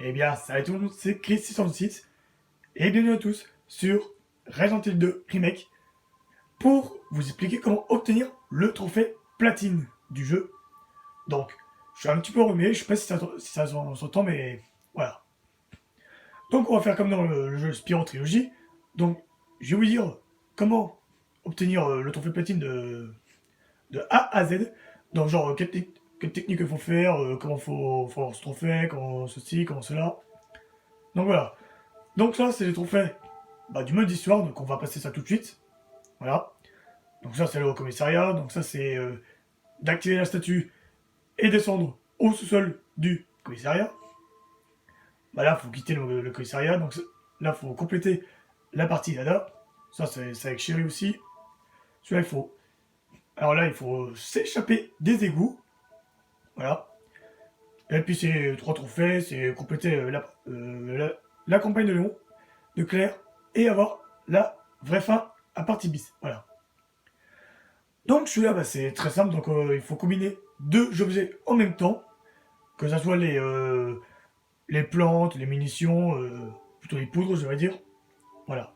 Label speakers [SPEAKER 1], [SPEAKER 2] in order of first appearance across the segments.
[SPEAKER 1] Eh bien, salut tout le monde, c'est Chris606 et bienvenue à tous sur Resident Evil 2 Remake pour vous expliquer comment obtenir le trophée platine du jeu. Donc, je suis un petit peu enrhumé, je sais pas si ça s'entend, mais voilà. Donc, on va faire comme dans le jeu Spyro Trilogy. Donc, je vais vous dire comment obtenir le trophée platine de A à Z. Donc, genre, quelle technique il faut faire, comment faut avoir ce trophée, comment ceci, comment cela. Donc voilà. Donc ça, c'est les trophées du mode histoire, donc on va passer ça tout de suite. Voilà. Donc ça, c'est le haut commissariat. Donc ça, c'est d'activer la statue et descendre au sous-sol du commissariat. Bah là, faut quitter le commissariat. Donc là, faut compléter la partie Dada. Ça, c'est avec Chéri aussi. Celui-là, il faut... Alors là, il faut s'échapper des égouts. Voilà. Et puis, c'est trois trophées. C'est compléter la campagne de Léon, de Claire, et avoir la vraie fin à partie bis. Voilà. Donc celui-là, c'est très simple, donc il faut combiner deux objets en même temps, que ce soit les plantes, les munitions, plutôt les poudres, je vais dire. Voilà.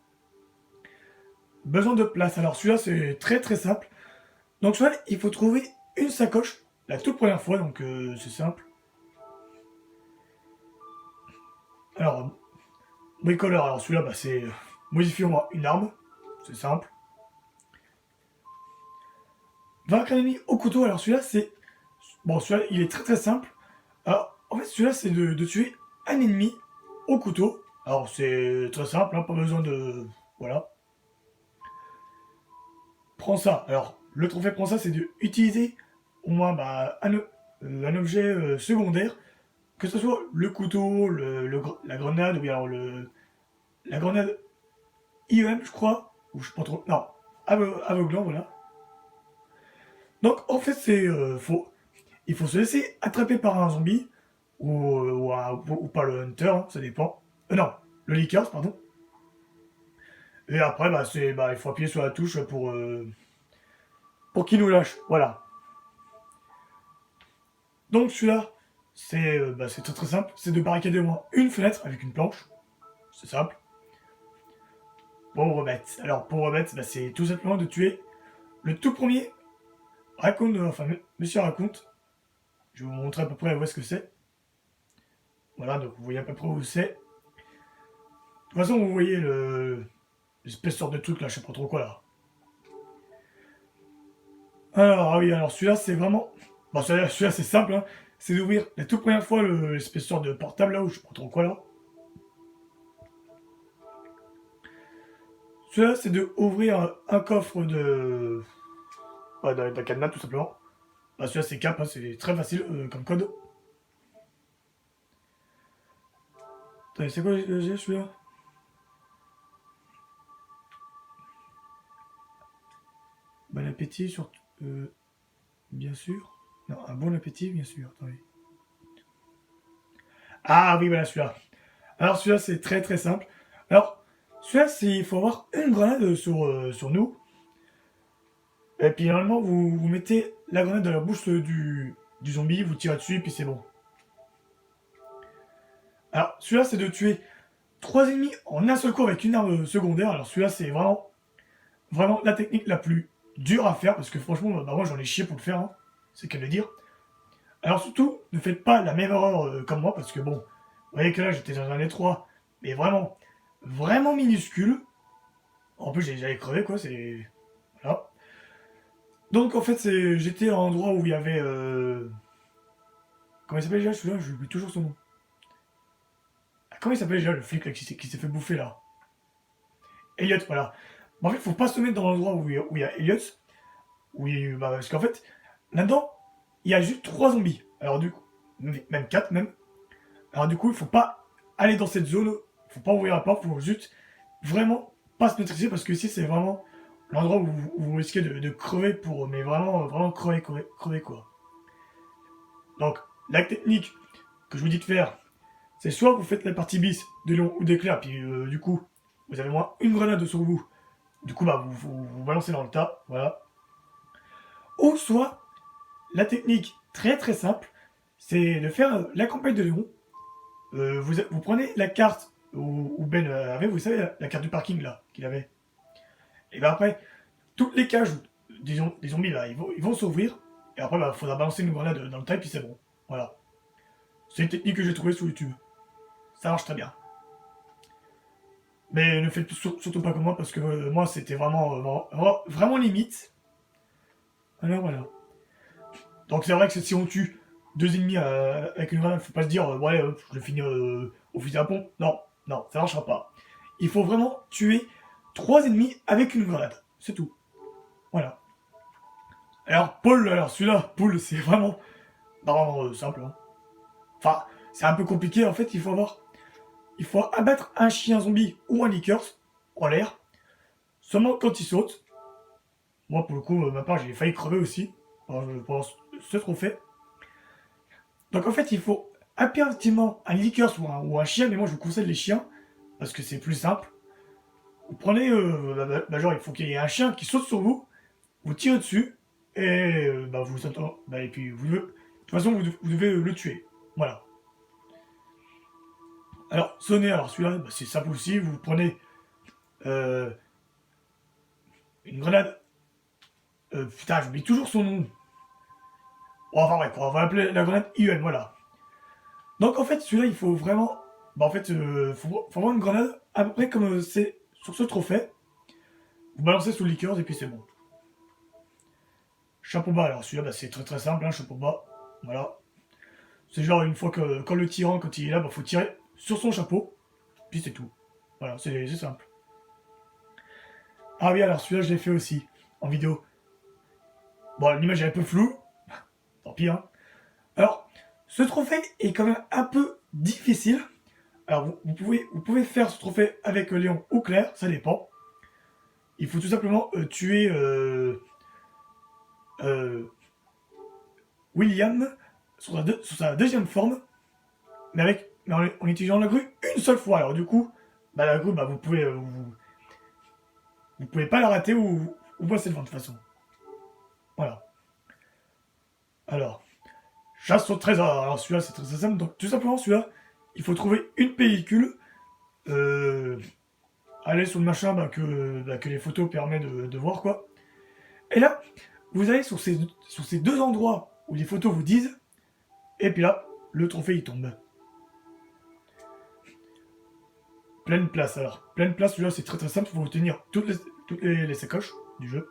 [SPEAKER 1] Besoin de place, alors celui-là c'est très très simple. Donc celui-là, il faut trouver une sacoche, la toute première fois, donc c'est simple. Alors, bricoleur, alors celui-là, c'est modifier une arme, c'est simple. Vaincre un ennemi au couteau, alors celui-là c'est... Bon, celui-là il est très très simple. Alors, en fait, celui-là, c'est de tuer un ennemi au couteau. Alors, c'est très simple, hein, pas besoin de... Voilà. Prends ça. Alors, le trophée prends ça, c'est d'utiliser au moins un objet secondaire, que ce soit le couteau, la grenade, ou bien alors la grenade IEM, je crois, ou je sais pas trop... Non, aveuglant, voilà. Donc, en fait, il faut se laisser attraper par un zombie, ou par le hunter, hein, ça dépend. Non, le lickers, pardon. Et après, il faut appuyer sur la touche pour qu'il nous lâche. Voilà. Donc celui-là, c'est très très simple. C'est de barricader au moins une fenêtre avec une planche. C'est simple. Pour remettre. Alors pour remettre, c'est tout simplement de tuer le tout premier Raccoon, Monsieur Raccoon. Je vais vous montrer à peu près où est-ce que c'est. Voilà, donc vous voyez à peu près où c'est. De toute façon, vous voyez l'espèce de truc là, je sais pas trop quoi là. Alors, ah oui, alors celui-là, c'est vraiment... Bon, celui-là, c'est simple, hein. C'est d'ouvrir la toute première fois l'espèce de portable là, où je sais pas trop quoi là. Celui-là, c'est d'ouvrir un coffre de... Ouais, d'un cadenas, tout simplement. Celui-là, c'est cap, hein, c'est très facile comme code. Attendez, c'est quoi le G, celui-là? Bon appétit, surtout... bien sûr. Non, un bon appétit, bien sûr. Attendez. Ah oui, voilà, celui-là. Alors, celui-là, c'est très très simple. Alors, celui-là, il faut avoir une grenade sur nous. Et puis, normalement, vous mettez la grenade dans la bouche du zombie, vous tirez dessus, et puis c'est bon. Alors, celui-là, c'est de tuer 3 ennemis en un seul coup avec une arme secondaire. Alors, celui-là, c'est vraiment la technique la plus dure à faire, parce que franchement, moi, j'en ai chié pour le faire, hein. C'est qu'à le dire. Alors, surtout, ne faites pas la même erreur comme moi, parce que bon, vous voyez que là, j'étais dans un étroit, mais vraiment minuscule. En plus, j'allais crever, quoi, c'est... Voilà. Donc, en fait, j'étais à un endroit où il y avait... Comment il s'appelle déjà, celui-là? Je oublie toujours son nom. Ah, comment il s'appelle déjà, le flic là, qui s'est fait bouffer, là? Elliot, voilà. En fait, faut pas se mettre dans l'endroit où il y a Elliot. Oui, parce qu'en fait, là-dedans, il y a juste 3 zombies. Alors du coup, même 4 même. Alors du coup, il faut pas aller dans cette zone, il faut pas ouvrir la porte, il faut juste vraiment pas se maîtriser parce que ici c'est vraiment l'endroit où vous risquez de crever mais vraiment crever quoi. Donc, la technique que je vous dis de faire, c'est soit vous faites la partie bis de Léon ou d'éclair, puis du coup, vous avez moins une grenade sur vous, du coup, vous balancez dans le tas, voilà. Ou soit, la technique très très simple, c'est de faire la campagne de Léon, vous prenez la carte où Ben avait, vous savez, la carte du parking là, qu'il avait. Et ben après, toutes les cages des zombies là, ils vont s'ouvrir. Et après, bah, faudra balancer une grenade dans le tas et puis c'est bon. Voilà. C'est une technique que j'ai trouvée sur YouTube. Ça marche très bien. Mais ne faites surtout pas comme moi parce que moi c'était vraiment limite. Alors voilà. Donc c'est vrai que si on tue deux ennemis avec une grenade, faut pas se dire ouais je le finis au fusil à pompe. Non, non, ça marchera pas. Il faut vraiment tuer trois ennemis avec une grenade. C'est tout. Voilà. Alors Paul, alors celui-là, Paul, c'est vraiment simple. Hein. Enfin, c'est un peu compliqué en fait, il faut abattre un chien zombie ou un lickers en l'air, seulement quand il saute. Moi pour le coup, ma part j'ai failli crever aussi pendant ce trophée. Donc en fait, il faut impérativement un lickers ou un chien, mais moi je vous conseille les chiens, parce que c'est plus simple. Vous prenez, genre il faut qu'il y ait un chien qui saute sur vous, vous tirez dessus, et vous sautez, et puis de toute façon vous devez le tuer. Voilà. Alors, sonner, alors celui-là, c'est simple aussi, vous prenez euh, une grenade, putain j'oublie toujours son nom. Bon, enfin bref, on va l'appeler la grenade IEM, voilà. Donc en fait, celui-là, il faut vraiment. Faut avoir une grenade à peu près comme c'est sur ce trophée. Vous balancez sous le liqueur et puis c'est bon. Chapeau bas, alors celui-là, c'est très très simple, hein, chapeau bas. Voilà. C'est genre une fois que quand le tyran, quand il est là, faut tirer sur son chapeau. Puis c'est tout. Voilà, c'est simple. Ah oui, alors celui-là, je l'ai fait aussi en vidéo. Bon, l'image est un peu floue. Tant pis, hein. Alors, ce trophée est quand même un peu difficile. Alors, vous pouvez faire ce trophée avec Léon ou Claire, ça dépend. Il faut tout simplement tuer euh, William sur sa deuxième forme, mais en utilisant la grue une seule fois. Alors du coup, la grue, vous pouvez pas la rater ou passer devant de toute façon. Voilà. Alors, chasse au trésor. Alors celui-là, c'est très simple. Donc tout simplement, celui-là, il faut trouver une pellicule. Aller sur le machin que les photos permettent de voir quoi. Et là, vous allez sur ces deux endroits où les photos vous disent, et puis là, le trophée il tombe. Pleine place alors. Pleine place, celui-là c'est très très simple, il faut retenir toutes les sacoches du jeu.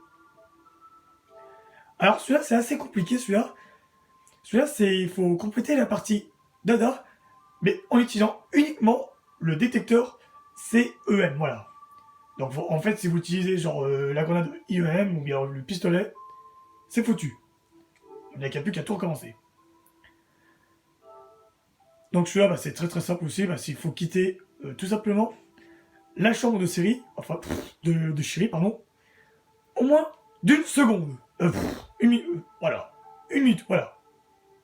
[SPEAKER 1] Alors celui-là c'est assez compliqué celui-là. Celui-là il faut compléter la partie dada, mais en utilisant uniquement le détecteur CEM, voilà. Donc en fait si vous utilisez genre la grenade IEM ou bien le pistolet, c'est foutu. Il n'y a plus qu'à tout recommencer. Donc celui-là c'est très très simple aussi, il faut quitter tout simplement la chambre de série, enfin de chérie, pardon, au moins d'une seconde. Une minute, voilà. Une minute, voilà.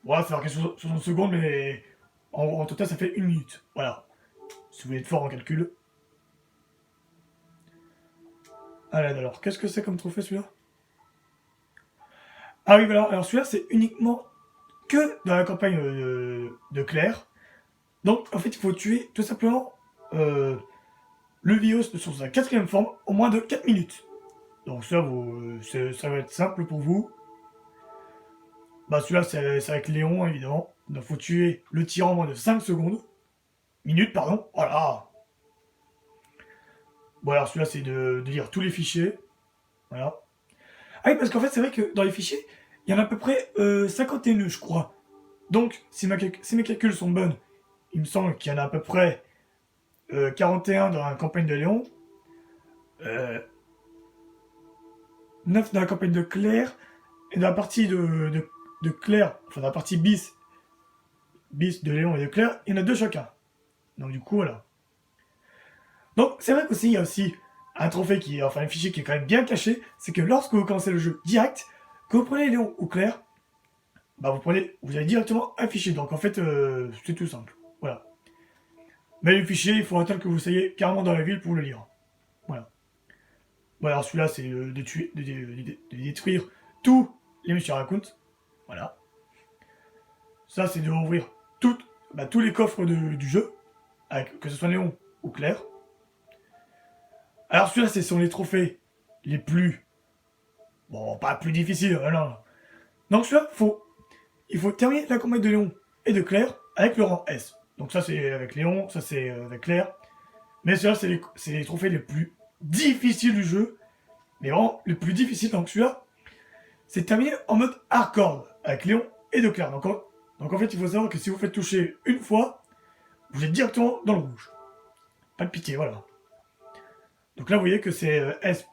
[SPEAKER 1] Voilà, ça va faire 60 secondes, mais en total, ça fait une minute. Voilà. Si vous voulez être fort en calcul. Allez, alors, qu'est-ce que c'est comme trophée celui-là? Ah oui, voilà. Alors celui-là, c'est uniquement que dans la campagne de Claire. Donc, en fait, il faut tuer tout simplement le virus sur sa quatrième forme en moins de 4 minutes. Donc ça, ça va être simple pour vous. Celui-là, c'est avec Léon, évidemment. Donc faut tuer le tyran en moins de 5 secondes. Minutes, pardon. Voilà. Bon, alors celui-là, c'est de lire tous les fichiers. Voilà. Ah oui, parce qu'en fait, c'est vrai que dans les fichiers, il y en a à peu près 51, je crois. Donc, si mes calculs sont bonnes, il me semble qu'il y en a à peu près 41 dans la campagne de Léon. 9 dans la campagne de Claire. Et dans la partie de Claire, enfin dans la partie bis de Léon et de Claire, il y en a 2 chacun. Donc du coup, voilà. Donc c'est vrai qu'aussi, il y a aussi un trophée un fichier qui est quand même bien caché, c'est que lorsque vous commencez le jeu direct, que vous prenez Léon ou Claire, vous avez directement un fichier. Donc en fait, c'est tout simple. Voilà. Mais le fichier, il faut attendre que vous soyez carrément dans la ville pour le lire. Voilà. Bon alors celui-là, c'est de détruire tous les Monsieur Raccoon. Voilà. Ça, c'est de ouvrir tous les coffres du jeu, que ce soit néon ou clair. Alors celui-là, ce sont les trophées les plus... Bon, pas plus difficiles, non. Donc celui-là, il faut terminer la campagne de Léon et de Claire avec le rang S. Donc ça c'est avec Léon, ça c'est avec Claire. Mais celui-là, c'est les trophées les plus difficiles du jeu. Mais vraiment, les plus difficiles. Donc celui-là, c'est terminé en mode hardcore avec Léon et de Claire. Donc en fait, il faut savoir que si vous faites toucher une fois, vous êtes directement dans le rouge. Pas de pitié, voilà. Donc là, vous voyez que c'est S+.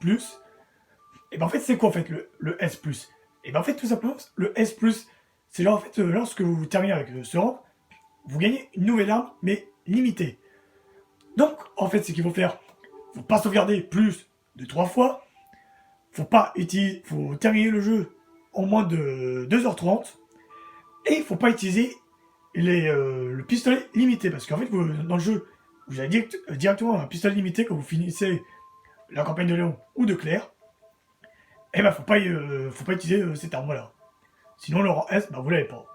[SPEAKER 1] Et ben en fait, c'est quoi en fait le S+. Et ben en fait, tout simplement, le S+, c'est là en fait, lorsque vous terminez avec ce rang, vous gagnez une nouvelle arme, mais limitée. Donc, en fait, ce qu'il faut faire, faut pas sauvegarder plus de 3 fois, faut terminer le jeu en moins de 2h30, et il faut pas utiliser le pistolet limité, parce qu'en fait, dans le jeu, vous avez directement un pistolet limité quand vous finissez la campagne de Léon ou de Claire, et ben faut pas utiliser cette arme-là. Sinon, le rang S, vous l'avez pas.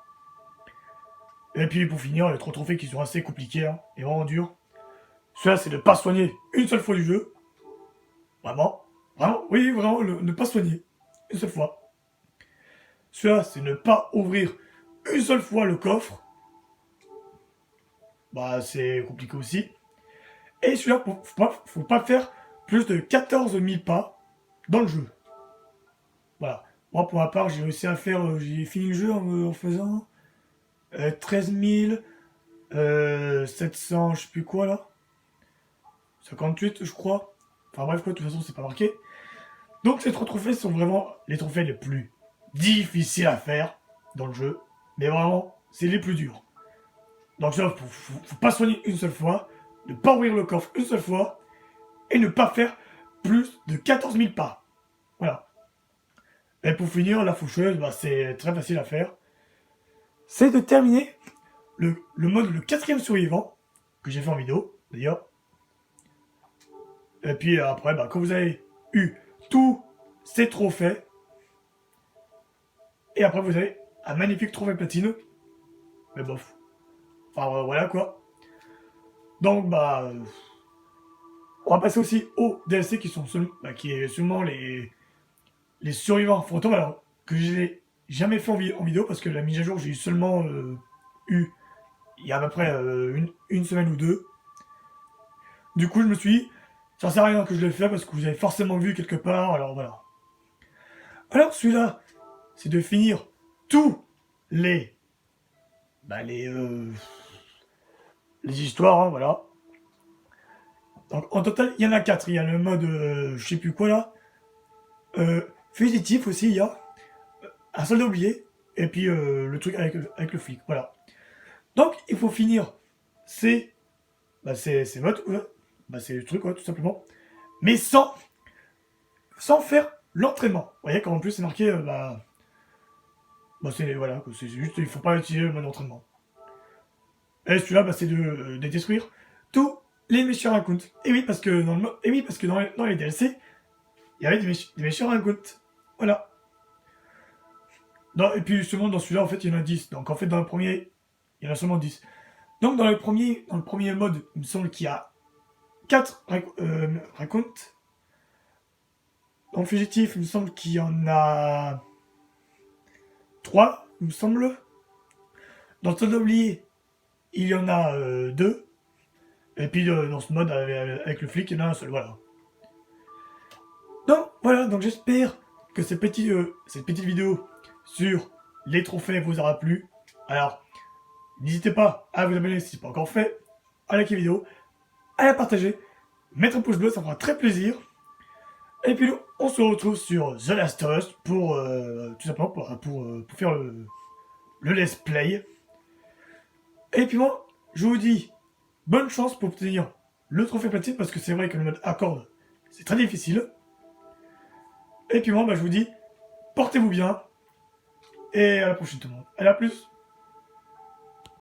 [SPEAKER 1] Et puis pour finir, les 3 trophées qui sont assez compliqués et vraiment durs. Celui-là, c'est de ne pas soigner une seule fois du jeu. Vraiment. Vraiment, oui, vraiment, ne pas soigner une seule fois. Celui-là, c'est ne pas ouvrir une seule fois le coffre. C'est compliqué aussi. Et celui-là, faut pas faire plus de 14 000 pas dans le jeu. Voilà. Moi, pour ma part, j'ai réussi à faire... j'ai fini le jeu en faisant 13 700, je sais plus quoi, là. 58, je crois. Enfin bref, quoi, de toute façon, c'est pas marqué. Donc, ces 3 trophées sont vraiment les trophées les plus difficiles à faire dans le jeu. Mais vraiment, c'est les plus durs. Donc, ça, faut pas soigner une seule fois, ne pas ouvrir le coffre une seule fois, et ne pas faire plus de 14 000 pas. Voilà. Et pour finir, la faucheuse, c'est très facile à faire. C'est de terminer le mode le 4e survivant, que j'ai fait en vidéo, d'ailleurs. Et puis après, quand vous avez eu tous ces trophées, et après vous avez un magnifique trophée platine. Mais bof. Enfin voilà quoi. Donc on va passer aussi aux DLC qui sont qui est seulement les survivants fantômes. Alors que je n'ai jamais fait en vidéo parce que la mise à jour j'ai seulement eu il y a à peu près une semaine ou deux. Du coup je me suis dit, ça sert à rien que je le fasse parce que vous avez forcément vu quelque part, alors voilà. Alors celui-là, c'est de finir tous les histoires, voilà. Donc en total, il y en a 4. Il y a le mode, je sais plus quoi là, fugitif aussi, il y a un soldat oublié, et puis le truc avec le flic, voilà. Donc il faut finir ces modes, c'est le truc, tout simplement, mais sans faire l'entraînement. Vous voyez, comme en plus c'est marqué, c'est juste, il faut pas utiliser le mode entraînement. Et celui-là, c'est de détruire tous les méchants raconts. Et oui, parce que dans les DLC, il y avait des méchants raconts. Voilà. Et puis justement, dans celui-là, en fait, il y en a 10. Donc en fait, dans le premier, il y en a seulement 10. Donc dans le premier mode, il me semble qu'il y a 4 raconts. En fugitif, il me semble qu'il y en a 3, il me semble. Dans le soldat oublié, il y en a 2. Et puis dans ce mode avec le flic, il y en a un seul, voilà. Donc voilà, donc j'espère que cette petite vidéo sur les trophées vous aura plu. Alors, n'hésitez pas à vous abonner si ce n'est pas encore fait, à liker la vidéo, à la partager, mettre un pouce bleu, ça me fera très plaisir. Et puis nous, on se retrouve sur The Last of Us pour tout simplement pour faire le let's play. Et puis moi, je vous dis bonne chance pour obtenir le trophée platine parce que c'est vrai que le mode accord c'est très difficile. Et puis moi, je vous dis portez-vous bien et à la prochaine tout le monde. Allez, à plus.